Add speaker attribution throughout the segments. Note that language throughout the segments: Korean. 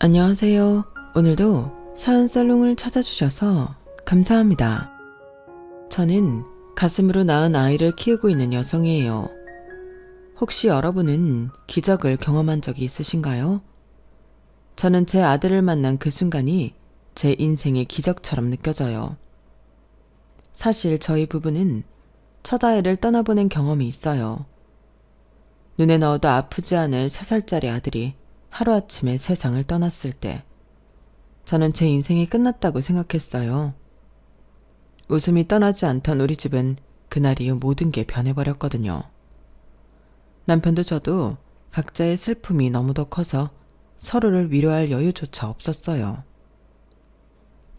Speaker 1: 안녕하세요. 오늘도 사연살롱을 찾아주셔서 감사합니다. 저는 가슴으로 낳은 아이를 키우고 있는 여성이에요. 혹시 여러분은 기적을 경험한 적이 있으신가요? 저는 제 아들을 만난 그 순간이 제 인생의 기적처럼 느껴져요. 사실 저희 부부는 첫 아이를 떠나보낸 경험이 있어요. 눈에 넣어도 아프지 않을 3살짜리 아들이 하루아침에 세상을 떠났을 때 저는 제 인생이 끝났다고 생각했어요. 웃음이 떠나지 않던 우리 집은 그날 이후 모든 게 변해버렸거든요. 남편도 저도 각자의 슬픔이 너무도 커서 서로를 위로할 여유조차 없었어요.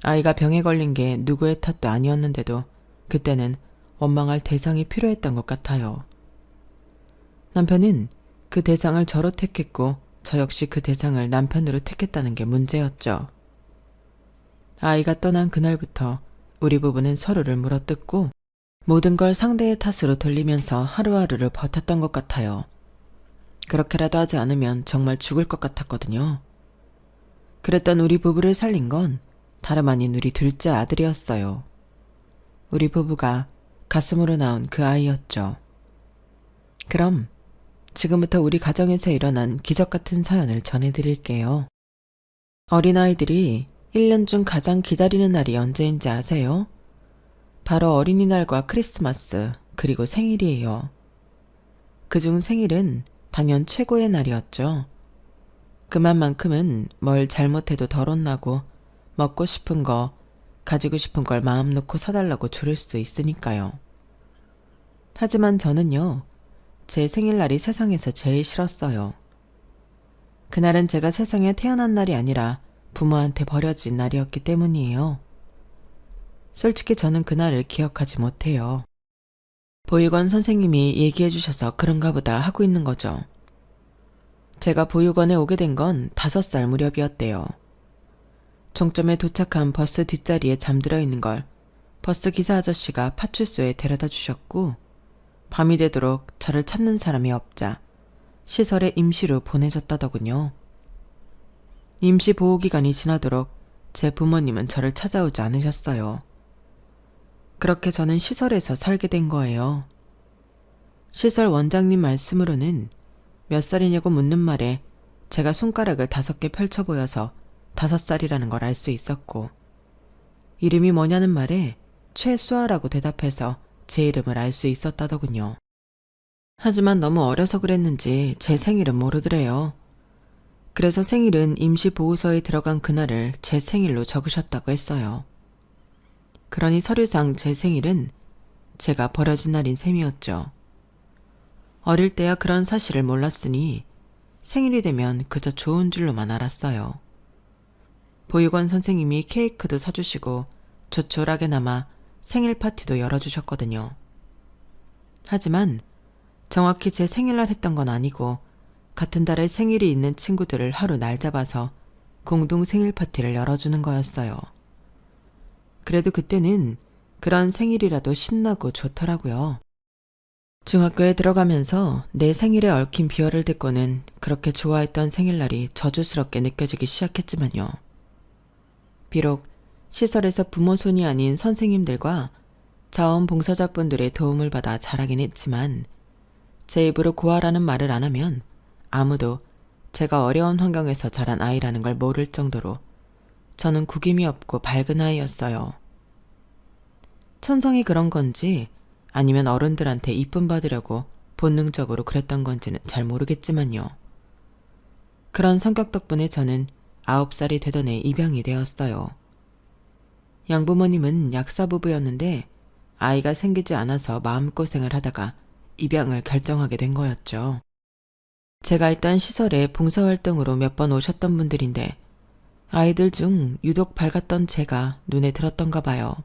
Speaker 1: 아이가 병에 걸린 게 누구의 탓도 아니었는데도 그때는 원망할 대상이 필요했던 것 같아요. 남편은 그 대상을 저로 택했고 저 역시 그 대상을 남편으로 택했다는 게 문제였죠. 아이가 떠난 그날부터 우리 부부는 서로를 물어뜯고 모든 걸 상대의 탓으로 돌리면서 하루하루를 버텼던 것 같아요. 그렇게라도 하지 않으면 정말 죽을 것 같았거든요. 그랬던 우리 부부를 살린 건 다름 아닌 우리 둘째 아들이었어요. 우리 부부가 가슴으로 낳은 그 아이였죠. 그럼 지금부터 우리 가정에서 일어난 기적 같은 사연을 전해드릴게요. 어린아이들이 1년 중 가장 기다리는 날이 언제인지 아세요? 바로 어린이날과 크리스마스, 그리고 생일이에요. 그중 생일은 단연 최고의 날이었죠. 그만큼은 뭘 잘못해도 덜 혼나고 먹고 싶은 거, 가지고 싶은 걸 마음 놓고 사달라고 조를 수 있으니까요. 하지만 저는요, 제 생일날이 세상에서 제일 싫었어요. 그날은 제가 세상에 태어난 날이 아니라 부모한테 버려진 날이었기 때문이에요. 솔직히 저는 그날을 기억하지 못해요. 보육원 선생님이 얘기해 주셔서 그런가 보다 하고 있는 거죠. 제가 보육원에 오게 된 건 5살 무렵이었대요. 종점에 도착한 버스 뒷자리에 잠들어 있는 걸 버스 기사 아저씨가 파출소에 데려다 주셨고 밤이 되도록 저를 찾는 사람이 없자 시설에 임시로 보내졌다더군요. 임시 보호기간이 지나도록 제 부모님은 저를 찾아오지 않으셨어요. 그렇게 저는 시설에서 살게 된 거예요. 시설 원장님 말씀으로는 몇 살이냐고 묻는 말에 제가 손가락을 5개 펼쳐 보여서 5살이라는 걸 알 수 있었고, 이름이 뭐냐는 말에 최수아라고 대답해서 제 이름을 알 수 있었다더군요. 하지만 너무 어려서 그랬는지 제 생일은 모르더래요. 그래서 생일은 임시보호소에 들어간 그날을 제 생일로 적으셨다고 했어요. 그러니 서류상 제 생일은 제가 버려진 날인 셈이었죠. 어릴 때야 그런 사실을 몰랐으니 생일이 되면 그저 좋은 줄로만 알았어요. 보육원 선생님이 케이크도 사주시고 조촐하게나마 생일 파티도 열어주셨거든요. 하지만 정확히 제 생일날 했던 건 아니고 같은 달에 생일이 있는 친구들을 하루 날 잡아서 공동 생일 파티를 열어주는 거였어요. 그래도 그때는 그런 생일이라도 신나고 좋더라고요. 중학교에 들어가면서 내 생일에 얽힌 비열을 듣고는 그렇게 좋아했던 생일날이 저주스럽게 느껴지기 시작했지만요. 비록 시설에서 부모 손이 아닌 선생님들과 자원봉사자분들의 도움을 받아 자라긴 했지만 제 입으로 고아라는 말을 안 하면 아무도 제가 어려운 환경에서 자란 아이라는 걸 모를 정도로 저는 구김이 없고 밝은 아이였어요. 천성이 그런 건지 아니면 어른들한테 이쁨 받으려고 본능적으로 그랬던 건지는 잘 모르겠지만요. 그런 성격 덕분에 저는 9살이 되던 해 입양이 되었어요. 양부모님은 약사부부였는데 아이가 생기지 않아서 마음고생을 하다가 입양을 결정하게 된 거였죠. 제가 있던 시설에 봉사활동으로 몇 번 오셨던 분들인데 아이들 중 유독 밝았던 제가 눈에 들었던가 봐요.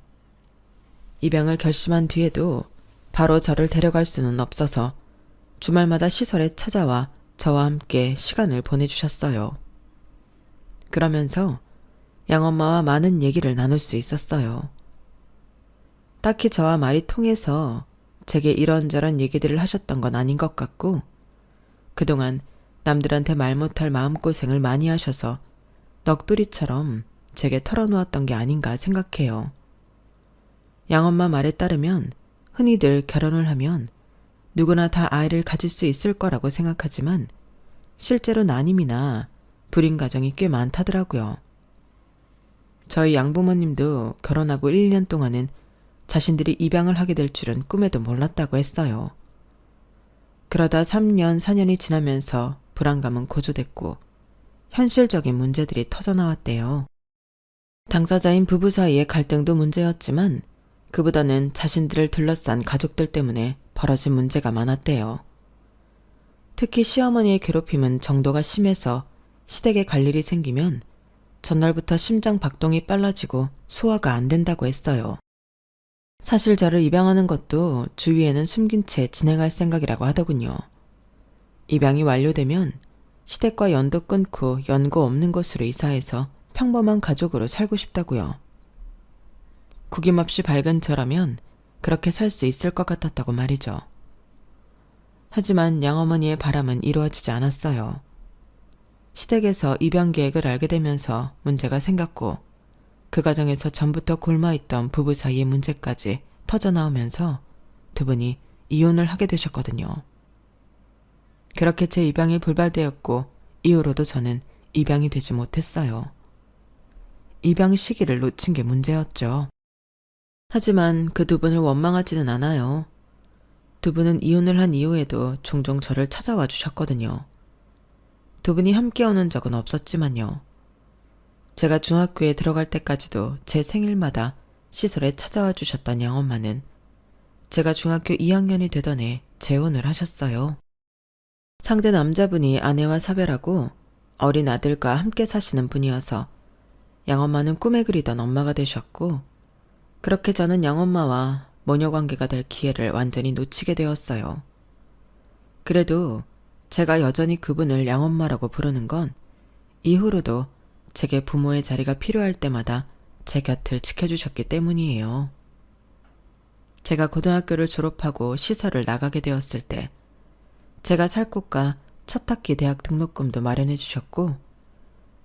Speaker 1: 입양을 결심한 뒤에도 바로 저를 데려갈 수는 없어서 주말마다 시설에 찾아와 저와 함께 시간을 보내주셨어요. 그러면서 양엄마와 많은 얘기를 나눌 수 있었어요. 딱히 저와 말이 통해서 제게 이런저런 얘기들을 하셨던 건 아닌 것 같고, 그동안 남들한테 말 못할 마음고생을 많이 하셔서 넋두리처럼 제게 털어놓았던 게 아닌가 생각해요. 양엄마 말에 따르면 흔히들 결혼을 하면 누구나 다 아이를 가질 수 있을 거라고 생각하지만 실제로 난임이나 불임 가정이 꽤 많다더라고요. 저희 양부모님도 결혼하고 1년 동안은 자신들이 입양을 하게 될 줄은 꿈에도 몰랐다고 했어요. 그러다 3년, 4년이 지나면서 불안감은 고조됐고 현실적인 문제들이 터져나왔대요. 당사자인 부부 사이의 갈등도 문제였지만 그보다는 자신들을 둘러싼 가족들 때문에 벌어진 문제가 많았대요. 특히 시어머니의 괴롭힘은 정도가 심해서 시댁에 갈 일이 생기면 전날부터 심장 박동이 빨라지고 소화가 안 된다고 했어요. 사실 저를 입양하는 것도 주위에는 숨긴 채 진행할 생각이라고 하더군요. 입양이 완료되면 시댁과 연도 끊고 연고 없는 곳으로 이사해서 평범한 가족으로 살고 싶다고요. 구김없이 밝은 저라면 그렇게 살 수 있을 것 같았다고 말이죠. 하지만 양어머니의 바람은 이루어지지 않았어요. 시댁에서 입양 계획을 알게 되면서 문제가 생겼고 그 과정에서 전부터 골마있던 부부 사이의 문제까지 터져나오면서 두 분이 이혼을 하게 되셨거든요. 그렇게 제 입양이 불발되었고 이후로도 저는 입양이 되지 못했어요. 입양 시기를 놓친 게 문제였죠. 하지만 그 두 분을 원망하지는 않아요. 두 분은 이혼을 한 이후에도 종종 저를 찾아와 주셨거든요. 두 분이 함께 오는 적은 없었지만요. 제가 중학교에 들어갈 때까지도 제 생일마다 시설에 찾아와 주셨던 양엄마는 제가 중학교 2학년이 되던 해 재혼을 하셨어요. 상대 남자분이 아내와 사별하고 어린 아들과 함께 사시는 분이어서 양엄마는 꿈에 그리던 엄마가 되셨고 그렇게 저는 양엄마와 모녀관계가 될 기회를 완전히 놓치게 되었어요. 그래도 제가 여전히 그분을 양엄마라고 부르는 건 이후로도 제게 부모의 자리가 필요할 때마다 제 곁을 지켜주셨기 때문이에요. 제가 고등학교를 졸업하고 시설을 나가게 되었을 때 제가 살 곳과 첫 학기 대학 등록금도 마련해 주셨고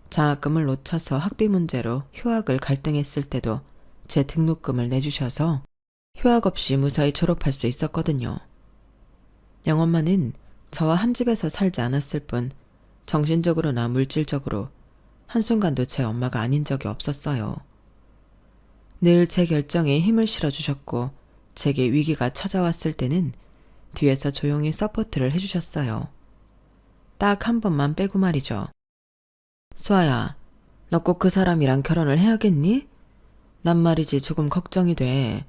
Speaker 1: 장학금을 놓쳐서 학비 문제로 휴학을 갈등했을 때도 제 등록금을 내주셔서 휴학 없이 무사히 졸업할 수 있었거든요. 양엄마는 저와 한 집에서 살지 않았을 뿐 정신적으로나 물질적으로 한순간도 제 엄마가 아닌 적이 없었어요. 늘 제 결정에 힘을 실어주셨고 제게 위기가 찾아왔을 때는 뒤에서 조용히 서포트를 해주셨어요. 딱 한 번만 빼고 말이죠. 수아야, 너 꼭 그 사람이랑 결혼을 해야겠니? 난 말이지 조금 걱정이 돼.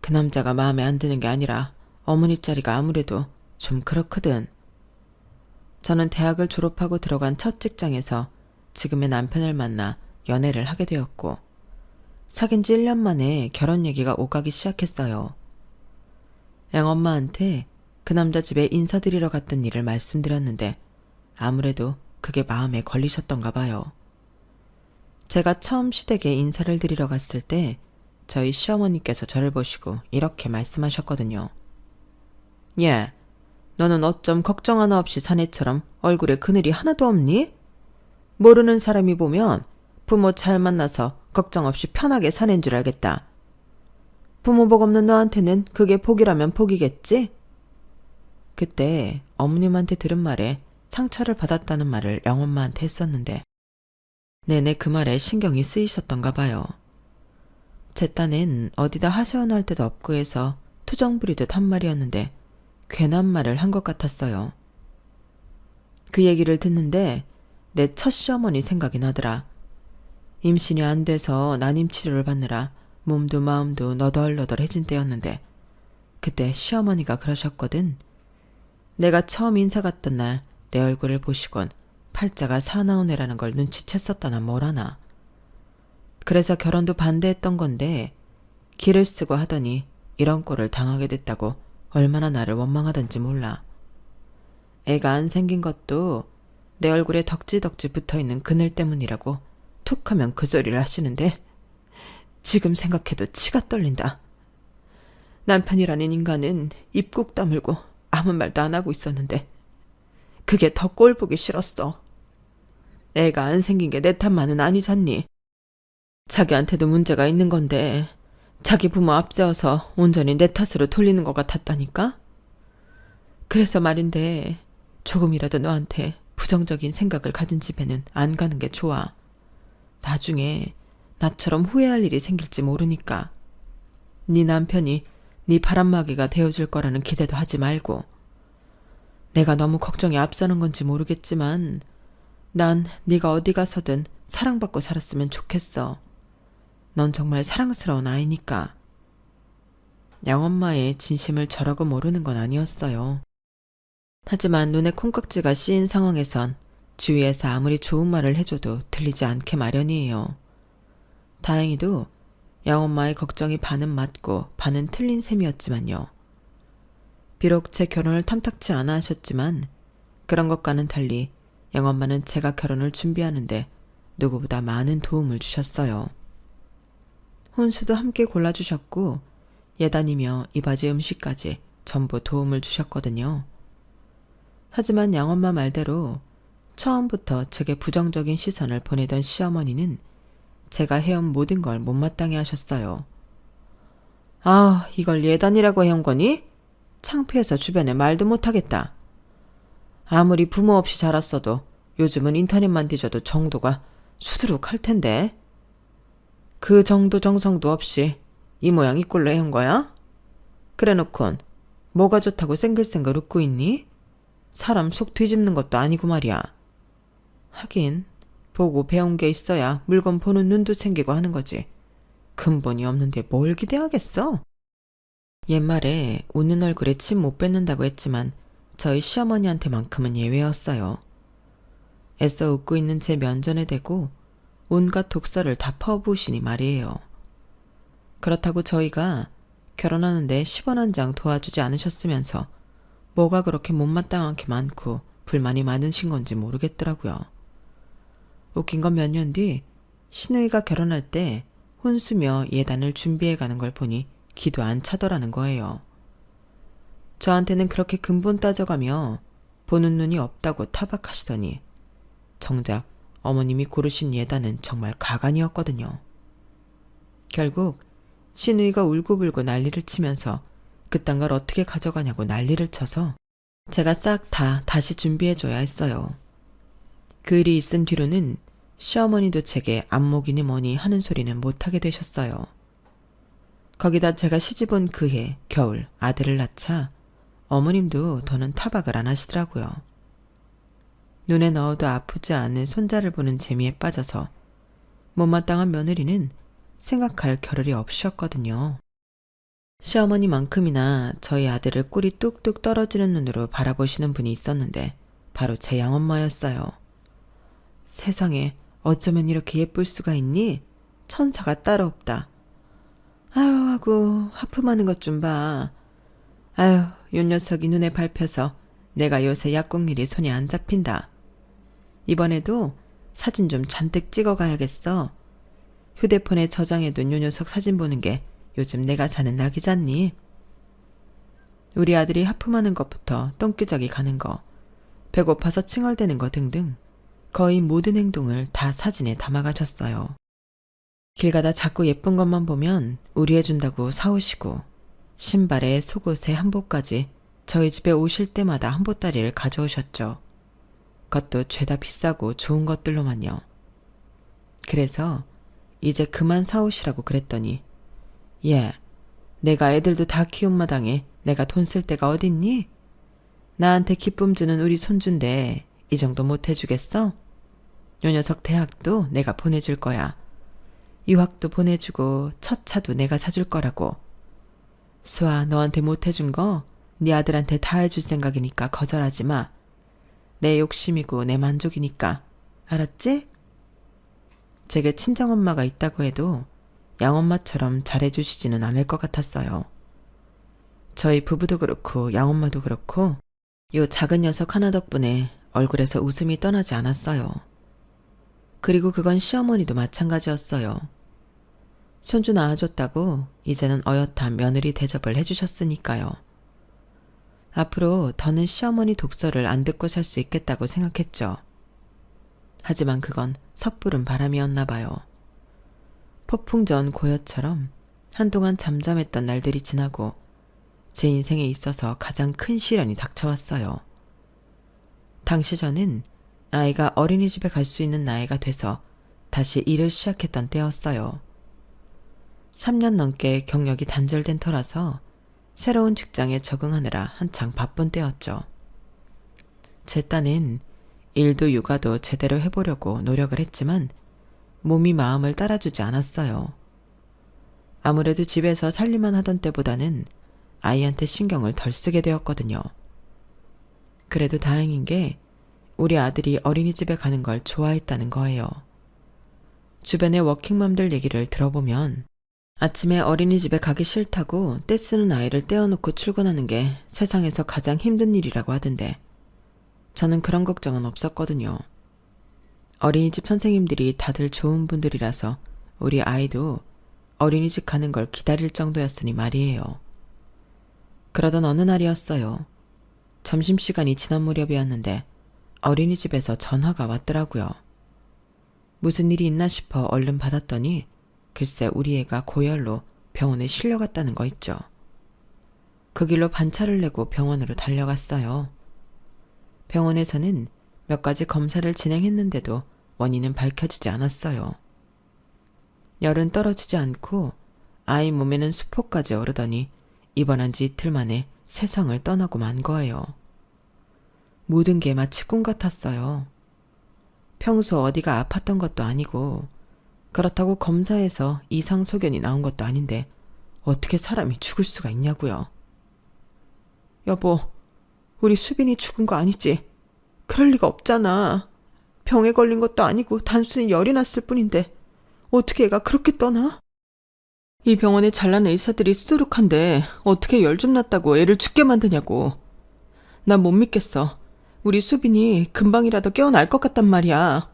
Speaker 1: 그 남자가 마음에 안 드는 게 아니라 어머니 자리가 아무래도 좀 그렇거든. 저는 대학을 졸업하고 들어간 첫 직장에서 지금의 남편을 만나 연애를 하게 되었고 사귄 지 1년 만에 결혼 얘기가 오가기 시작했어요. 양엄마한테 그 남자 집에 인사드리러 갔던 일을 말씀드렸는데 아무래도 그게 마음에 걸리셨던가 봐요. 제가 처음 시댁에 인사를 드리러 갔을 때 저희 시어머니께서 저를 보시고 이렇게 말씀하셨거든요. 예, 너는 어쩜 걱정 하나 없이 사내처럼 얼굴에 그늘이 하나도 없니? 모르는 사람이 보면 부모 잘 만나서 걱정 없이 편하게 사는 줄 알겠다. 부모 복 없는 너한테는 그게 복이라면 복이겠지? 그때 어머님한테 들은 말에 상처를 받았다는 말을 양엄마한테 했었는데 내내 그 말에 신경이 쓰이셨던가 봐요. 제 딴엔 어디다 하소연할 데도 없고 해서 투정 부리듯 한 말이었는데 괜한 말을 한 것 같았어요. 그 얘기를 듣는데 내 첫 시어머니 생각이 나더라. 임신이 안 돼서 난임 치료를 받느라 몸도 마음도 너덜너덜해진 때였는데 그때 시어머니가 그러셨거든. 내가 처음 인사 갔던 날 내 얼굴을 보시곤 팔자가 사나운 애라는 걸 눈치챘었다나 뭐라나. 그래서 결혼도 반대했던 건데 기를 쓰고 하더니 이런 꼴을 당하게 됐다고 얼마나 나를 원망하던지 몰라. 애가 안 생긴 것도 내 얼굴에 덕지덕지 붙어있는 그늘 때문이라고 툭 하면 그 소리를 하시는데 지금 생각해도 치가 떨린다. 남편이라는 인간은 입 꾹 다물고 아무 말도 안 하고 있었는데 그게 더 꼴 보기 싫었어. 애가 안 생긴 게 내 탓만은 아니잖니. 자기한테도 문제가 있는 건데 자기 부모 앞세워서 온전히 내 탓으로 돌리는 것 같았다니까? 그래서 말인데 조금이라도 너한테 부정적인 생각을 가진 집에는 안 가는 게 좋아. 나중에 나처럼 후회할 일이 생길지 모르니까. 네 남편이 네 바람막이가 되어줄 거라는 기대도 하지 말고. 내가 너무 걱정이 앞서는 건지 모르겠지만 난 네가 어디 가서든 사랑받고 살았으면 좋겠어. 넌 정말 사랑스러운 아이니까. 양엄마의 진심을 저라고 모르는 건 아니었어요. 하지만 눈에 콩깍지가 씌인 상황에선 주위에서 아무리 좋은 말을 해줘도 들리지 않게 마련이에요. 다행히도 양엄마의 걱정이 반은 맞고 반은 틀린 셈이었지만요. 비록 제 결혼을 탐탁치 않아 하셨지만 그런 것과는 달리 양엄마는 제가 결혼을 준비하는데 누구보다 많은 도움을 주셨어요. 혼수도 함께 골라주셨고 예단이며 이바지 음식까지 전부 도움을 주셨거든요. 하지만 양엄마 말대로 처음부터 제게 부정적인 시선을 보내던 시어머니는 제가 해온 모든 걸 못마땅해 하셨어요. 아, 이걸 예단이라고 해온 거니? 창피해서 주변에 말도 못하겠다. 아무리 부모 없이 자랐어도 요즘은 인터넷만 뒤져도 정도가 수두룩할 텐데. 그 정도 정성도 없이 이 모양 이 꼴로 해온 거야? 그래놓곤 뭐가 좋다고 생글생글 웃고 있니? 사람 속 뒤집는 것도 아니고 말이야. 하긴 보고 배운 게 있어야 물건 보는 눈도 생기고 하는 거지. 근본이 없는데 뭘 기대하겠어? 옛말에 웃는 얼굴에 침 못 뱉는다고 했지만 저희 시어머니한테만큼은 예외였어요. 애써 웃고 있는 제 면전에 대고 온갖 독설을 다 퍼부으시니 말이에요. 그렇다고 저희가 결혼하는데 10원 한 장 도와주지 않으셨으면서 뭐가 그렇게 못마땅하게 많고 불만이 많으신 건지 모르겠더라고요. 웃긴 건 몇 년 뒤 신우이가 결혼할 때 혼수며 예단을 준비해 가는 걸 보니 기도 안 차더라는 거예요. 저한테는 그렇게 근본 따져가며 보는 눈이 없다고 타박하시더니 정작 어머님이 고르신 예단은 정말 가관이었거든요. 결국 신우이가 울고불고 난리를 치면서 그딴 걸 어떻게 가져가냐고 난리를 쳐서 제가 싹 다 다시 준비해줘야 했어요. 그 일이 있은 뒤로는 시어머니도 제게 안목이니 뭐니 하는 소리는 못하게 되셨어요. 거기다 제가 시집온 그해 겨울 아들을 낳자 어머님도 더는 타박을 안 하시더라고요. 눈에 넣어도 아프지 않은 손자를 보는 재미에 빠져서 못마땅한 며느리는 생각할 겨를이 없으셨거든요. 시어머니만큼이나 저희 아들을 꿀이 뚝뚝 떨어지는 눈으로 바라보시는 분이 있었는데 바로 제 양엄마였어요. 세상에 어쩌면 이렇게 예쁠 수가 있니? 천사가 따로 없다. 아유 하고 하품하는 것 좀 봐. 아유 요 녀석이 눈에 밟혀서 내가 요새 약국일이 손에 안 잡힌다. 이번에도 사진 좀 잔뜩 찍어가야겠어. 휴대폰에 저장해둔 요 녀석 사진 보는 게 요즘 내가 사는 낙이잖니. 우리 아들이 하품하는 것부터 똥기저귀 가는 거, 배고파서 칭얼대는 거 등등 거의 모든 행동을 다 사진에 담아가셨어요. 길 가다 자꾸 예쁜 것만 보면 우리해준다고 사오시고 신발에 속옷에 한복까지 저희 집에 오실 때마다 한보따리를 가져오셨죠. 그것도 죄다 비싸고 좋은 것들로만요. 그래서 이제 그만 사오시라고 그랬더니 내가 애들도 다 키운 마당에 내가 돈 쓸 데가 어딨니? 나한테 기쁨 주는 우리 손주인데 이 정도 못 해주겠어? 요 녀석 대학도 내가 보내줄 거야. 유학도 보내주고 첫 차도 내가 사줄 거라고. 수아 너한테 못 해준 거 네 아들한테 다 해줄 생각이니까 거절하지 마. 내 욕심이고 내 만족이니까. 알았지? 제게 친정엄마가 있다고 해도 양엄마처럼 잘해주시지는 않을 것 같았어요. 저희 부부도 그렇고 양엄마도 그렇고 요 작은 녀석 하나 덕분에 얼굴에서 웃음이 떠나지 않았어요. 그리고 그건 시어머니도 마찬가지였어요. 손주 낳아줬다고 이제는 어엿한 며느리 대접을 해주셨으니까요. 앞으로 더는 시어머니 독설을 안 듣고 살 수 있겠다고 생각했죠. 하지만 그건 섣부른 바람이었나 봐요. 폭풍 전 고요처럼 한동안 잠잠했던 날들이 지나고 제 인생에 있어서 가장 큰 시련이 닥쳐왔어요. 당시 저는 아이가 어린이집에 갈 수 있는 나이가 돼서 다시 일을 시작했던 때였어요. 3년 넘게 경력이 단절된 터라서 새로운 직장에 적응하느라 한창 바쁜 때였죠. 제 딴엔 일도 육아도 제대로 해보려고 노력을 했지만 몸이 마음을 따라주지 않았어요. 아무래도 집에서 살림만 하던 때보다는 아이한테 신경을 덜 쓰게 되었거든요. 그래도 다행인 게 우리 아들이 어린이집에 가는 걸 좋아했다는 거예요. 주변의 워킹맘들 얘기를 들어보면 아침에 어린이집에 가기 싫다고 떼쓰는 아이를 떼어놓고 출근하는 게 세상에서 가장 힘든 일이라고 하던데 저는 그런 걱정은 없었거든요. 어린이집 선생님들이 다들 좋은 분들이라서 우리 아이도 어린이집 가는 걸 기다릴 정도였으니 말이에요. 그러던 어느 날이었어요. 점심시간이 지난 무렵이었는데 어린이집에서 전화가 왔더라고요. 무슨 일이 있나 싶어 얼른 받았더니 글쎄 우리 애가 고열로 병원에 실려갔다는 거 있죠. 그 길로 반차를 내고 병원으로 달려갔어요. 병원에서는 몇 가지 검사를 진행했는데도 원인은 밝혀지지 않았어요. 열은 떨어지지 않고 아이 몸에는 수포까지 오르더니 입원한 지 이틀 만에 세상을 떠나고 만 거예요. 모든 게 마치 꿈 같았어요. 평소 어디가 아팠던 것도 아니고 그렇다고 검사에서 이상 소견이 나온 것도 아닌데 어떻게 사람이 죽을 수가 있냐고요. 여보, 우리 수빈이 죽은 거 아니지? 그럴 리가 없잖아. 병에 걸린 것도 아니고 단순히 열이 났을 뿐인데 어떻게 애가 그렇게 떠나? 이 병원에 잘난 의사들이 수두룩한데 어떻게 열 좀 났다고 애를 죽게 만드냐고. 난 못 믿겠어. 우리 수빈이 금방이라도 깨어날 것 같단 말이야.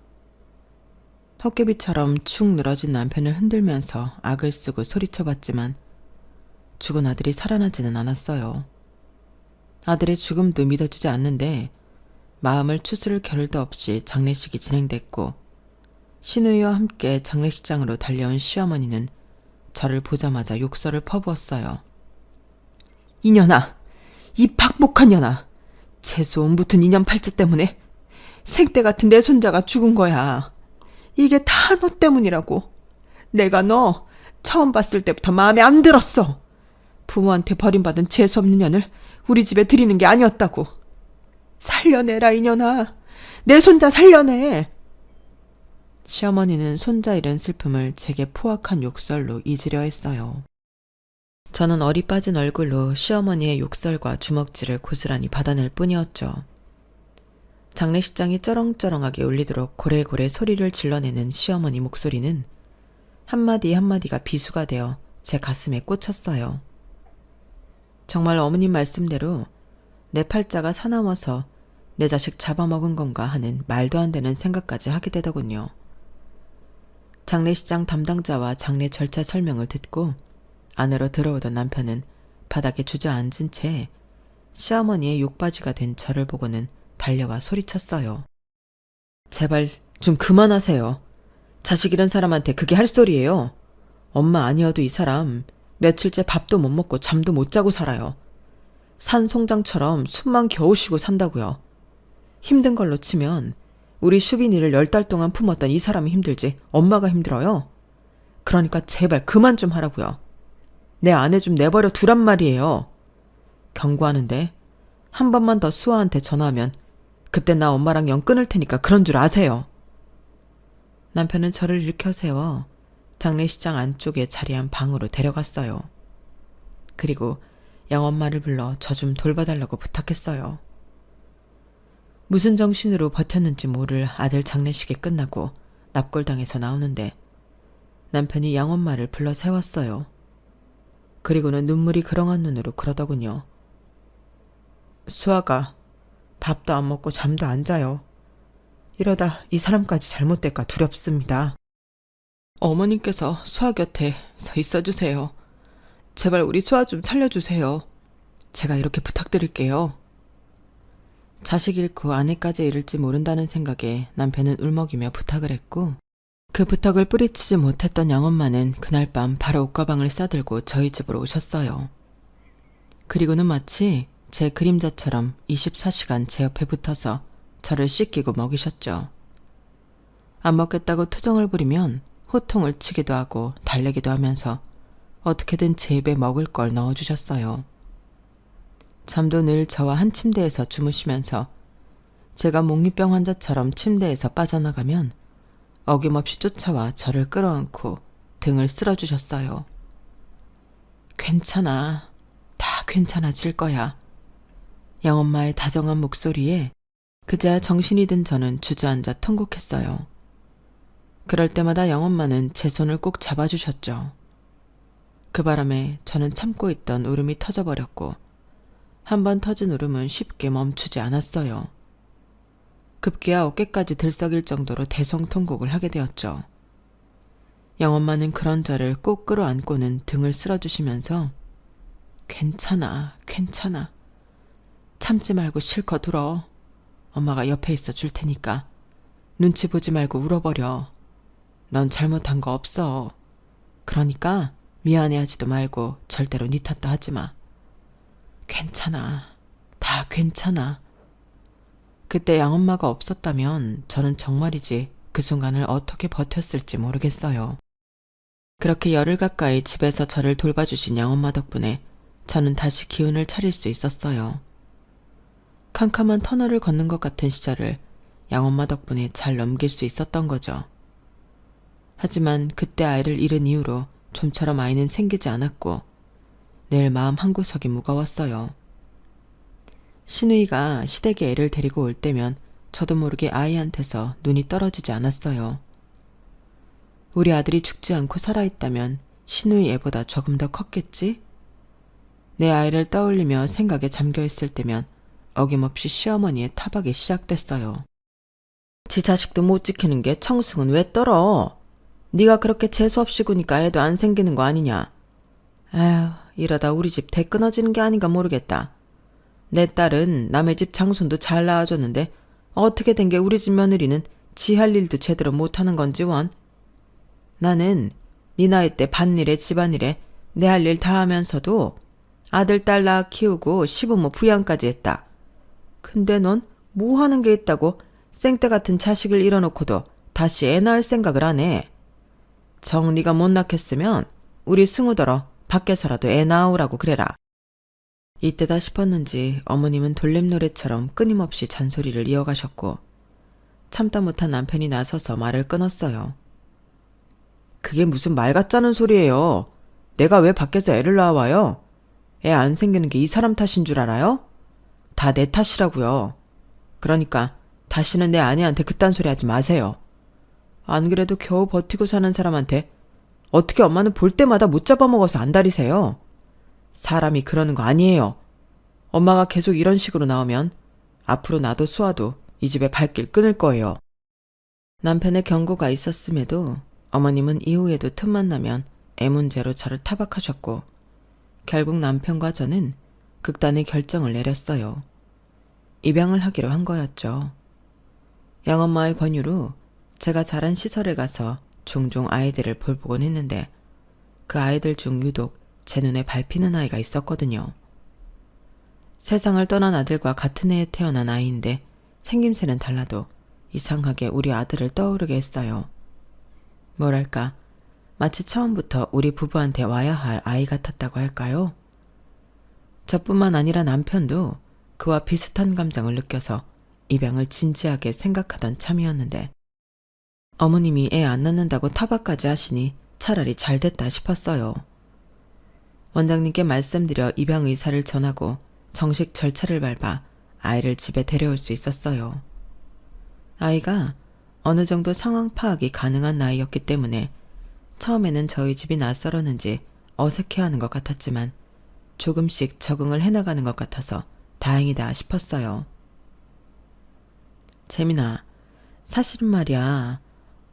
Speaker 1: 헛개비처럼 축 늘어진 남편을 흔들면서 악을 쓰고 소리쳐봤지만 죽은 아들이 살아나지는 않았어요. 아들의 죽음도 믿어지지 않는데 마음을 추스를 겨를도 없이 장례식이 진행됐고 시누이와 함께 장례식장으로 달려온 시어머니는 저를 보자마자 욕설을 퍼부었어요. 이년아, 이 박복한 년아, 재수온 붙은 이년 팔자 때문에 생때 같은 내 손자가 죽은 거야. 이게 다 너 때문이라고. 내가 너 처음 봤을 때부터 마음에 안 들었어. 부모한테 버림받은 재수없는 년을 우리 집에 들이는 게 아니었다고. 살려내라 이년아. 내 손자 살려내. 시어머니는 손자 잃은 슬픔을 제게 포악한 욕설로 잊으려 했어요. 저는 어리 빠진 얼굴로 시어머니의 욕설과 주먹질을 고스란히 받아낼 뿐이었죠. 장례식장이 쩌렁쩌렁하게 울리도록 고래고래 소리를 질러내는 시어머니 목소리는 한마디 한마디가 비수가 되어 제 가슴에 꽂혔어요. 정말 어머님 말씀대로 내 팔자가 사나워서 내 자식 잡아먹은 건가 하는 말도 안 되는 생각까지 하게 되더군요. 장례식장 담당자와 장례 절차 설명을 듣고 안으로 들어오던 남편은 바닥에 주저앉은 채 시어머니의 욕바지가 된 저를 보고는 달려와 소리쳤어요. 제발 좀 그만하세요. 자식 잃은 사람한테 그게 할 소리예요. 엄마 아니어도 이 사람 며칠째 밥도 못 먹고 잠도 못 자고 살아요. 산 송장처럼 숨만 겨우 쉬고 산다고요. 힘든 걸로 치면 우리 수빈이를 10달 동안 품었던 이 사람이 힘들지 엄마가 힘들어요. 그러니까 제발 그만 좀 하라고요. 내 아내 좀 내버려 두란 말이에요. 경고하는데 한 번만 더 수아한테 전화하면 그때 나 엄마랑 영 끊을 테니까 그런 줄 아세요. 남편은 저를 일으켜 세워 장례식장 안쪽에 자리한 방으로 데려갔어요. 그리고 양엄마를 불러 저 좀 돌봐달라고 부탁했어요. 무슨 정신으로 버텼는지 모를 아들 장례식이 끝나고 납골당에서 나오는데 남편이 양엄마를 불러 세웠어요. 그리고는 눈물이 그렁한 눈으로 그러더군요. 수아가 밥도 안 먹고 잠도 안 자요. 이러다 이 사람까지 잘못될까 두렵습니다. 어머님께서 수아 곁에 서 있어주세요. 제발 우리 수아 좀 살려주세요. 제가 이렇게 부탁드릴게요. 자식 잃고 아내까지 잃을지 모른다는 생각에 남편은 울먹이며 부탁을 했고, 그 부탁을 뿌리치지 못했던 양엄마는 그날 밤 바로 옷가방을 싸들고 저희 집으로 오셨어요. 그리고는 마치 제 그림자처럼 24시간 제 옆에 붙어서 저를 씻기고 먹이셨죠. 안 먹겠다고 투정을 부리면 호통을 치기도 하고 달래기도 하면서 어떻게든 제 입에 먹을 걸 넣어주셨어요. 잠도 늘 저와 한 침대에서 주무시면서 제가 몽유병 환자처럼 침대에서 빠져나가면 어김없이 쫓아와 저를 끌어안고 등을 쓸어주셨어요. 괜찮아. 다 괜찮아질 거야. 양엄마의 다정한 목소리에 그제야 정신이 든 저는 주저앉아 통곡했어요. 그럴 때마다 양엄마는 제 손을 꼭 잡아주셨죠. 그 바람에 저는 참고 있던 울음이 터져버렸고 한 번 터진 울음은 쉽게 멈추지 않았어요. 급기야 어깨까지 들썩일 정도로 대성통곡을 하게 되었죠. 양엄마는 그런 저를 꼭 끌어안고는 등을 쓸어주시면서 괜찮아, 괜찮아. 참지 말고 실컷 울어. 엄마가 옆에 있어 줄 테니까. 눈치 보지 말고 울어버려. 넌 잘못한 거 없어. 그러니까 미안해하지도 말고 절대로 네 탓도 하지 마. 괜찮아. 다 괜찮아. 그때 양엄마가 없었다면 저는 정말이지 그 순간을 어떻게 버텼을지 모르겠어요. 그렇게 열흘 가까이 집에서 저를 돌봐주신 양엄마 덕분에 저는 다시 기운을 차릴 수 있었어요. 캄캄한 터널을 걷는 것 같은 시절을 양엄마 덕분에 잘 넘길 수 있었던 거죠. 하지만 그때 아이를 잃은 이후로 좀처럼 아이는 생기지 않았고 늘 마음 한구석이 무거웠어요. 신우이가 시댁에 애를 데리고 올 때면 저도 모르게 아이한테서 눈이 떨어지지 않았어요. 우리 아들이 죽지 않고 살아있다면 신우이 애보다 조금 더 컸겠지? 내 아이를 떠올리며 생각에 잠겨있을 때면 어김없이 시어머니의 타박이 시작됐어요. 지 자식도 못 지키는 게 청승은 왜 떨어? 네가 그렇게 재수없이 구니까 애도 안 생기는 거 아니냐? 아휴, 이러다 우리 집 대 끊어지는 게 아닌가 모르겠다. 내 딸은 남의 집 장손도 잘 낳아줬는데 어떻게 된 게 우리 집 며느리는 지 할 일도 제대로 못하는 건지 원? 나는 네 나이 때 밭일에 집안일에 내 할 일 다 하면서도 아들 딸 낳아 키우고 시부모 부양까지 했다. 근데 넌 뭐 하는 게 있다고 생떼 같은 자식을 잃어놓고도 다시 애 낳을 생각을 안 해. 정 네가 못 낳겠으면 우리 승우더러 밖에서라도 애 낳으라고 그래라. 이때다 싶었는지 어머님은 돌림노래처럼 끊임없이 잔소리를 이어가셨고 참다 못한 남편이 나서서 말을 끊었어요. 그게 무슨 말 같자는 소리예요. 내가 왜 밖에서 애를 낳아와요? 애 안 생기는 게 이 사람 탓인 줄 알아요? 다 내 탓이라고요. 그러니까 다시는 내 아내한테 그딴 소리 하지 마세요. 안 그래도 겨우 버티고 사는 사람한테 어떻게 엄마는 볼 때마다 못 잡아먹어서 안달이세요? 사람이 그러는 거 아니에요. 엄마가 계속 이런 식으로 나오면 앞으로 나도 수아도 이 집에 발길 끊을 거예요. 남편의 경고가 있었음에도 어머님은 이후에도 틈만 나면 애 문제로 저를 타박하셨고 결국 남편과 저는 극단의 결정을 내렸어요. 입양을 하기로 한 거였죠. 양엄마의 권유로 제가 자란 시설에 가서 종종 아이들을 볼보곤 했는데 그 아이들 중 유독 제 눈에 밟히는 아이가 있었거든요. 세상을 떠난 아들과 같은 해에 태어난 아이인데 생김새는 달라도 이상하게 우리 아들을 떠오르게 했어요. 뭐랄까, 마치 처음부터 우리 부부한테 와야 할 아이 같았다고 할까요? 저뿐만 아니라 남편도 그와 비슷한 감정을 느껴서 입양을 진지하게 생각하던 참이었는데 어머님이 애 안 낳는다고 타박까지 하시니 차라리 잘 됐다 싶었어요. 원장님께 말씀드려 입양 의사를 전하고 정식 절차를 밟아 아이를 집에 데려올 수 있었어요. 아이가 어느 정도 상황 파악이 가능한 나이였기 때문에 처음에는 저희 집이 낯설었는지 어색해하는 것 같았지만 조금씩 적응을 해나가는 것 같아서 다행이다 싶었어요. 재민아, 사실은 말이야.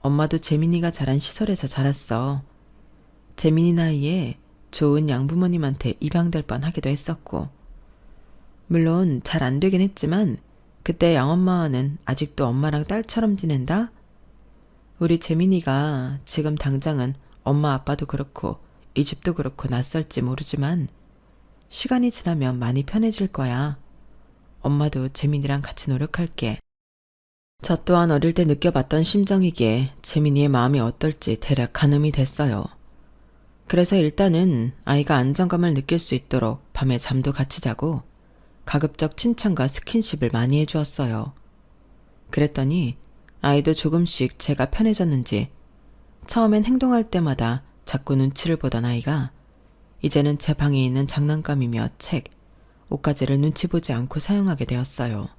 Speaker 1: 엄마도 재민이가 자란 시설에서 자랐어. 재민이 나이에 좋은 양부모님한테 입양될 뻔하기도 했었고 물론 잘 안 되긴 했지만 그때 양엄마와는 아직도 엄마랑 딸처럼 지낸다? 우리 재민이가 지금 당장은 엄마 아빠도 그렇고 이 집도 그렇고 낯설지 모르지만 시간이 지나면 많이 편해질 거야. 엄마도 재민이랑 같이 노력할게. 저 또한 어릴 때 느껴봤던 심정이기에 재민이의 마음이 어떨지 대략 가늠이 됐어요. 그래서 일단은 아이가 안정감을 느낄 수 있도록 밤에 잠도 같이 자고 가급적 칭찬과 스킨십을 많이 해주었어요. 그랬더니 아이도 조금씩 제가 편해졌는지 처음엔 행동할 때마다 자꾸 눈치를 보던 아이가 이제는 제 방에 있는 장난감이며 책, 옷가지를 눈치 보지 않고 사용하게 되었어요.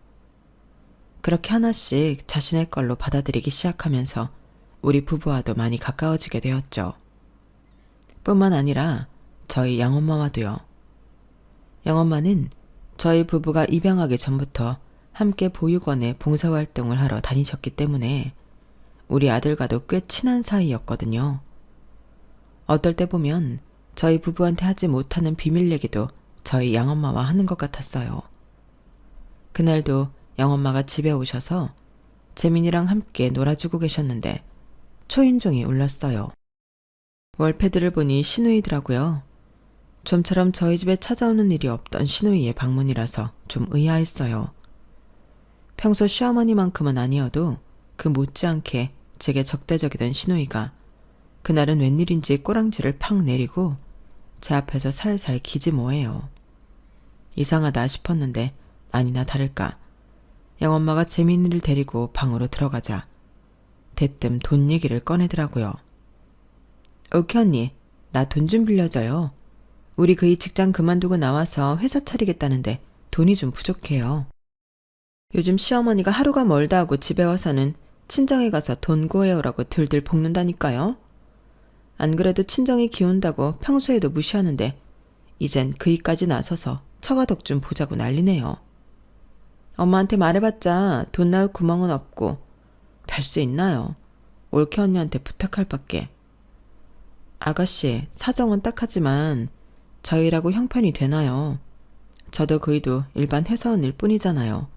Speaker 1: 그렇게 하나씩 자신의 걸로 받아들이기 시작하면서 우리 부부와도 많이 가까워지게 되었죠. 뿐만 아니라 저희 양엄마와도요. 양엄마는 저희 부부가 입양하기 전부터 함께 보육원에 봉사활동을 하러 다니셨기 때문에 우리 아들과도 꽤 친한 사이였거든요. 어떨 때 보면 저희 부부한테 하지 못하는 비밀 얘기도 저희 양엄마와 하는 것 같았어요. 그날도 양엄마가 집에 오셔서 재민이랑 함께 놀아주고 계셨는데 초인종이 울렸어요. 월패드를 보니 신우이더라고요. 좀처럼 저희 집에 찾아오는 일이 없던 신우이의 방문이라서 좀 의아했어요. 평소 시어머니만큼은 아니어도 그 못지않게 제게 적대적이던 신우이가 그날은 웬일인지 꼬랑지를 팍 내리고 제 앞에서 살살 기지 뭐예요. 이상하다 싶었는데 아니나 다를까 양엄마가 재민이를 데리고 방으로 들어가자 대뜸 돈 얘기를 꺼내더라고요. 오케이 언니, 나 돈 좀 빌려줘요. 우리 그 이 직장 그만두고 나와서 회사 차리겠다는데 돈이 좀 부족해요. 요즘 시어머니가 하루가 멀다 하고 집에 와서는 친정에 가서 돈 구해오라고 들들 볶는다니까요. 안 그래도 친정이 기운다고 평소에도 무시하는데 이젠 그 이까지 나서서 처가덕 좀 보자고 난리네요. 엄마한테 말해봤자 돈 나올 구멍은 없고 별 수 있나요? 올케 언니한테 부탁할 밖에. 아가씨, 사정은 딱하지만 저희라고 형편이 되나요? 저도 그이도 일반 회사원일 뿐이잖아요.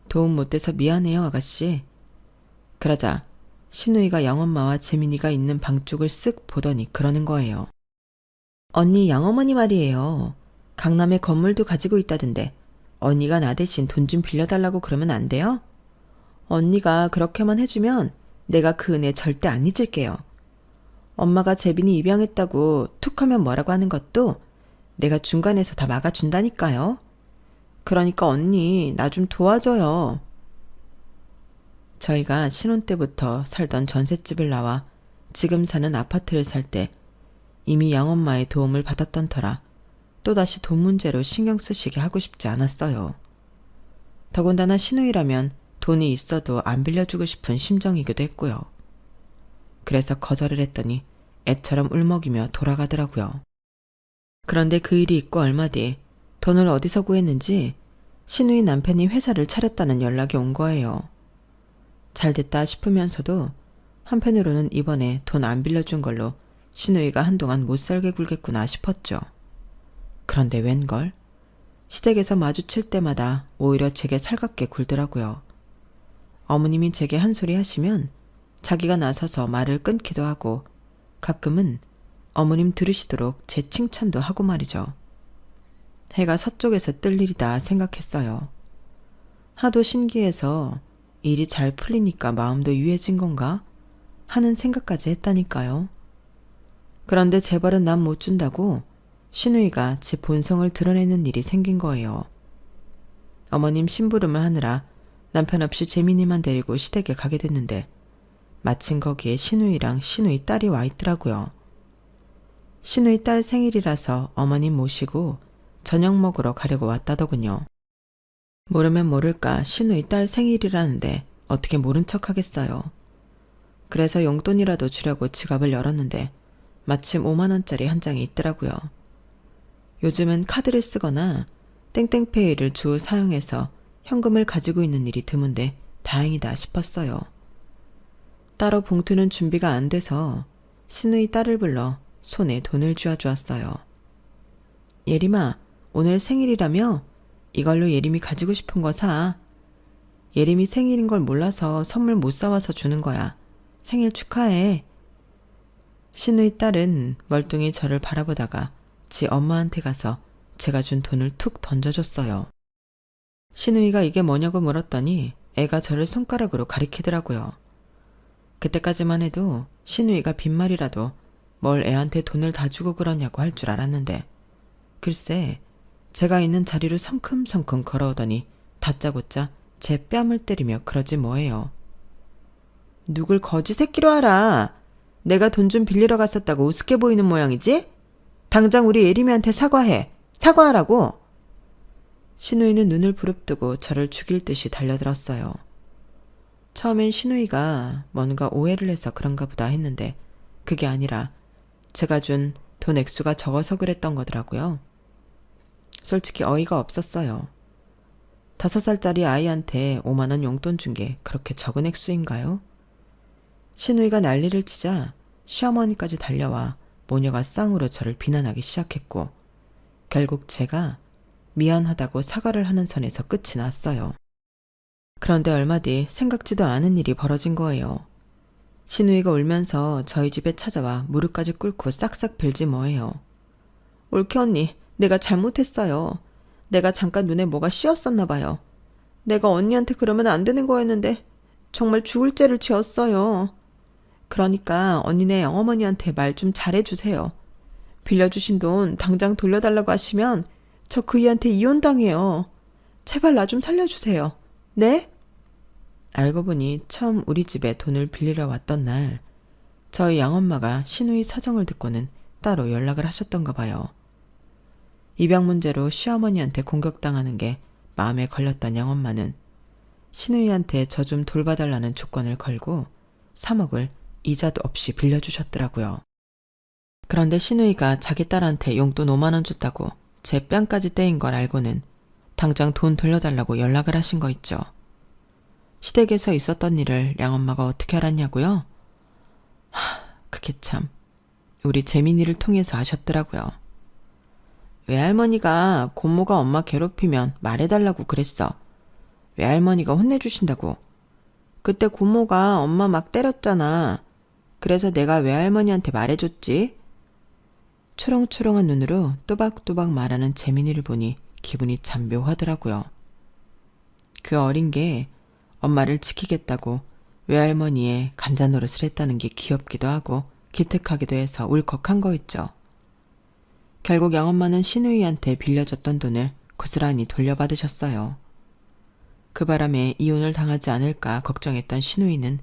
Speaker 1: 도움 못 돼서 미안해요, 아가씨. 그러자 신우이가 양엄마와 재민이가 있는 방 쪽을 쓱 보더니 그러는 거예요. 언니 양어머니 말이에요. 강남에 건물도 가지고 있다던데 언니가 나 대신 돈 좀 빌려달라고 그러면 안 돼요? 언니가 그렇게만 해주면 내가 그 은혜 절대 안 잊을게요. 엄마가 재빈이 입양했다고 툭 하면 뭐라고 하는 것도 내가 중간에서 다 막아준다니까요. 그러니까 언니 나 좀 도와줘요. 저희가 신혼 때부터 살던 전셋집을 나와 지금 사는 아파트를 살 때 이미 양엄마의 도움을 받았던 터라 또다시 돈 문제로 신경 쓰시게 하고 싶지 않았어요. 더군다나 신우이라면 돈이 있어도 안 빌려주고 싶은 심정이기도 했고요. 그래서 거절을 했더니 애처럼 울먹이며 돌아가더라고요. 그런데 그 일이 있고 얼마 뒤 돈을 어디서 구했는지 신우이 남편이 회사를 차렸다는 연락이 온 거예요. 잘됐다 싶으면서도 한편으로는 이번에 돈 안 빌려준 걸로 신우이가 한동안 못 살게 굴겠구나 싶었죠. 그런데 웬걸? 시댁에서 마주칠 때마다 오히려 제게 살갑게 굴더라고요. 어머님이 제게 한 소리 하시면 자기가 나서서 말을 끊기도 하고 가끔은 어머님 들으시도록 제 칭찬도 하고 말이죠. 해가 서쪽에서 뜰 일이다 생각했어요. 하도 신기해서 일이 잘 풀리니까 마음도 유해진 건가 하는 생각까지 했다니까요. 그런데 재벌은 남 못 준다고 신우이가 제 본성을 드러내는 일이 생긴 거예요. 어머님 심부름을 하느라 남편 없이 재민이만 데리고 시댁에 가게 됐는데 마침 거기에 신우이랑 신우이 딸이 와 있더라고요. 신우이 딸 생일이라서 어머님 모시고 저녁 먹으러 가려고 왔다더군요. 모르면 모를까 신우이 딸 생일이라는데 어떻게 모른 척 하겠어요. 그래서 용돈이라도 주려고 지갑을 열었는데 마침 5만 원짜리 한 장이 있더라고요. 요즘은 카드를 쓰거나 땡땡페이를 주로 사용해서 현금을 가지고 있는 일이 드문데 다행이다 싶었어요. 따로 봉투는 준비가 안 돼서 신우이 딸을 불러 손에 돈을 쥐어주었어요. 예림아, 오늘 생일이라며? 이걸로 예림이 가지고 싶은 거 사. 예림이 생일인 걸 몰라서 선물 못 사와서 주는 거야. 생일 축하해. 신우이 딸은 멀뚱히 저를 바라보다가 지 엄마한테 가서 제가 준 돈을 툭 던져줬어요. 신우이가 이게 뭐냐고 물었더니 애가 저를 손가락으로 가리키더라고요. 그때까지만 해도 신우이가 빈말이라도 뭘 애한테 돈을 다 주고 그러냐고 할 줄 알았는데 글쎄 제가 있는 자리로 성큼성큼 걸어오더니 다짜고짜 제 뺨을 때리며 그러지 뭐예요. 누굴 거지 새끼로 알아. 내가 돈 좀 빌리러 갔었다고 우습게 보이는 모양이지? 당장 우리 예림이한테 사과해. 사과하라고. 신우이는 눈을 부릅뜨고 저를 죽일 듯이 달려들었어요. 처음엔 신우이가 뭔가 오해를 해서 그런가 보다 했는데 그게 아니라 제가 준 돈 액수가 적어서 그랬던 거더라고요. 솔직히 어이가 없었어요. 5살짜리 아이한테 5만 원 용돈 준 게 그렇게 적은 액수인가요? 신우이가 난리를 치자 시어머니까지 달려와 모녀가 쌍으로 저를 비난하기 시작했고 결국 제가 미안하다고 사과를 하는 선에서 끝이 났어요. 그런데 얼마 뒤 생각지도 않은 일이 벌어진 거예요. 신우이가 울면서 저희 집에 찾아와 무릎까지 꿇고 싹싹 빌지 뭐예요. 올케 언니, 내가 잘못했어요. 내가 잠깐 눈에 뭐가 씌었었나 봐요. 내가 언니한테 그러면 안 되는 거였는데 정말 죽을 죄를 지었어요. 그러니까 언니네 어머니한테 말 좀 잘해주세요. 빌려주신 돈 당장 돌려달라고 하시면 저 그이한테 이혼당해요. 제발 나 좀 살려주세요. 네? 알고 보니 처음 우리 집에 돈을 빌리러 왔던 날 저희 양엄마가 신우이 사정을 듣고는 따로 연락을 하셨던가 봐요. 입양 문제로 시어머니한테 공격당하는 게 마음에 걸렸던 양엄마는 신우이한테 저 좀 돌봐달라는 조건을 걸고 3억을 이자도 없이 빌려주셨더라고요. 그런데 신우이가 자기 딸한테 용돈 5만 원 줬다고 제 뺨까지 떼인 걸 알고는 당장 돈 돌려달라고 연락을 하신 거 있죠. 시댁에서 있었던 일을 양엄마가 어떻게 알았냐고요? 그게 참 우리 재민이를 통해서 아셨더라고요. 외할머니가 고모가 엄마 괴롭히면 말해달라고 그랬어. 외할머니가 혼내주신다고. 그때 고모가 엄마 막 때렸잖아. 그래서 내가 외할머니한테 말해줬지. 초롱초롱한 눈으로 또박또박 말하는 재민이를 보니 기분이 참 묘하더라고요. 그 어린 게 엄마를 지키겠다고 외할머니의 간자노릇을 했다는 게 귀엽기도 하고 기특하기도 해서 울컥한 거였죠. 결국 양엄마는 신우이한테 빌려줬던 돈을 고스란히 돌려받으셨어요. 그 바람에 이혼을 당하지 않을까 걱정했던 신우이는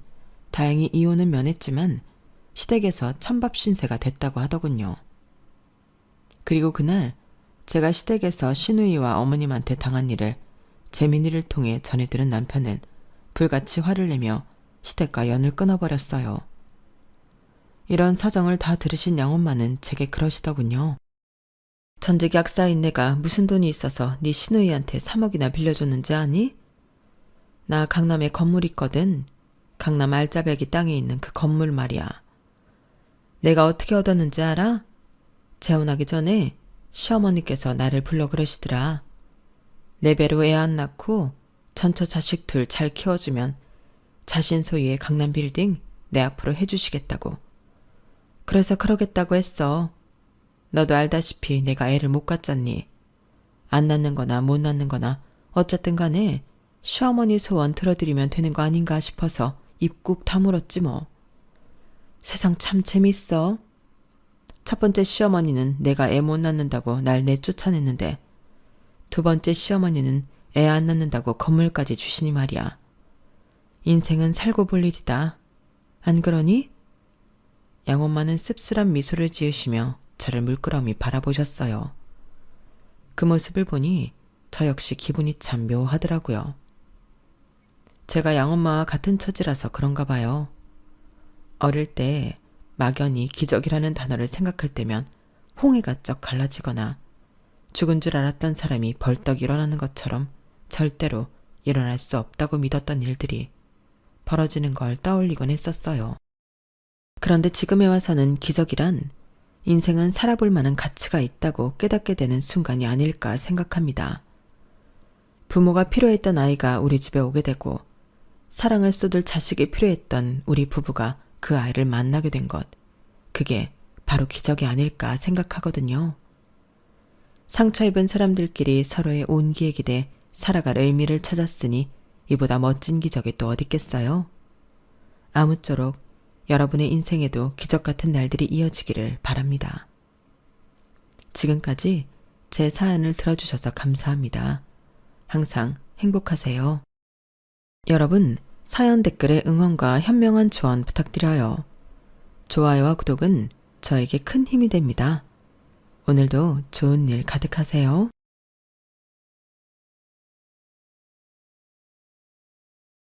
Speaker 1: 다행히 이혼은 면했지만 시댁에서 찬밥 신세가 됐다고 하더군요. 그리고 그날 제가 시댁에서 신우이와 어머님한테 당한 일을 재민이를 통해 전해 들은 남편은 불같이 화를 내며 시댁과 연을 끊어버렸어요. 이런 사정을 다 들으신 양엄마는 제게 그러시더군요. 전재계약사인 내가 무슨 돈이 있어서 네 신우이한테 3억이나 빌려줬는지 아니? 나 강남에 건물 있거든. 강남 알짜배기 땅에 있는 그 건물 말이야. 내가 어떻게 얻었는지 알아? 재혼하기 전에 시어머니께서 나를 불러 그러시더라. 내 배로 애 안 낳고 전처 자식 둘 잘 키워주면 자신 소유의 강남 빌딩 내 앞으로 해주시겠다고. 그래서 그러겠다고 했어. 너도 알다시피 내가 애를 못 갖잖니. 안 낳는 거나 못 낳는 거나 어쨌든 간에 시어머니 소원 들어드리면 되는 거 아닌가 싶어서 입 꾹 다물었지 뭐. 세상 참 재밌어. 첫 번째 시어머니는 내가 애 못 낳는다고 날 내쫓아냈는데 두 번째 시어머니는 애 안 낳는다고 건물까지 주시니 말이야. 인생은 살고 볼 일이다. 안 그러니? 양엄마는 씁쓸한 미소를 지으시며 저를 물끄러미 바라보셨어요. 그 모습을 보니 저 역시 기분이 참 묘하더라고요. 제가 양엄마와 같은 처지라서 그런가 봐요. 어릴 때 막연히 기적이라는 단어를 생각할 때면 홍해가 쩍 갈라지거나 죽은 줄 알았던 사람이 벌떡 일어나는 것처럼 절대로 일어날 수 없다고 믿었던 일들이 벌어지는 걸 떠올리곤 했었어요. 그런데 지금에 와서는 기적이란 인생은 살아볼 만한 가치가 있다고 깨닫게 되는 순간이 아닐까 생각합니다. 부모가 필요했던 아이가 우리 집에 오게 되고 사랑을 쏟을 자식이 필요했던 우리 부부가 그 아이를 만나게 된 것. 그게 바로 기적이 아닐까 생각하거든요. 상처 입은 사람들끼리 서로의 온기에 기대 살아갈 의미를 찾았으니 이보다 멋진 기적이 또 어딨겠어요? 아무쪼록 여러분의 인생에도 기적 같은 날들이 이어지기를 바랍니다. 지금까지 제 사연을 들어주셔서 감사합니다. 항상 행복하세요. 여러분, 사연 댓글에 응원과 현명한 조언 부탁드려요. 좋아요와 구독은 저에게 큰 힘이 됩니다. 오늘도 좋은 일 가득하세요.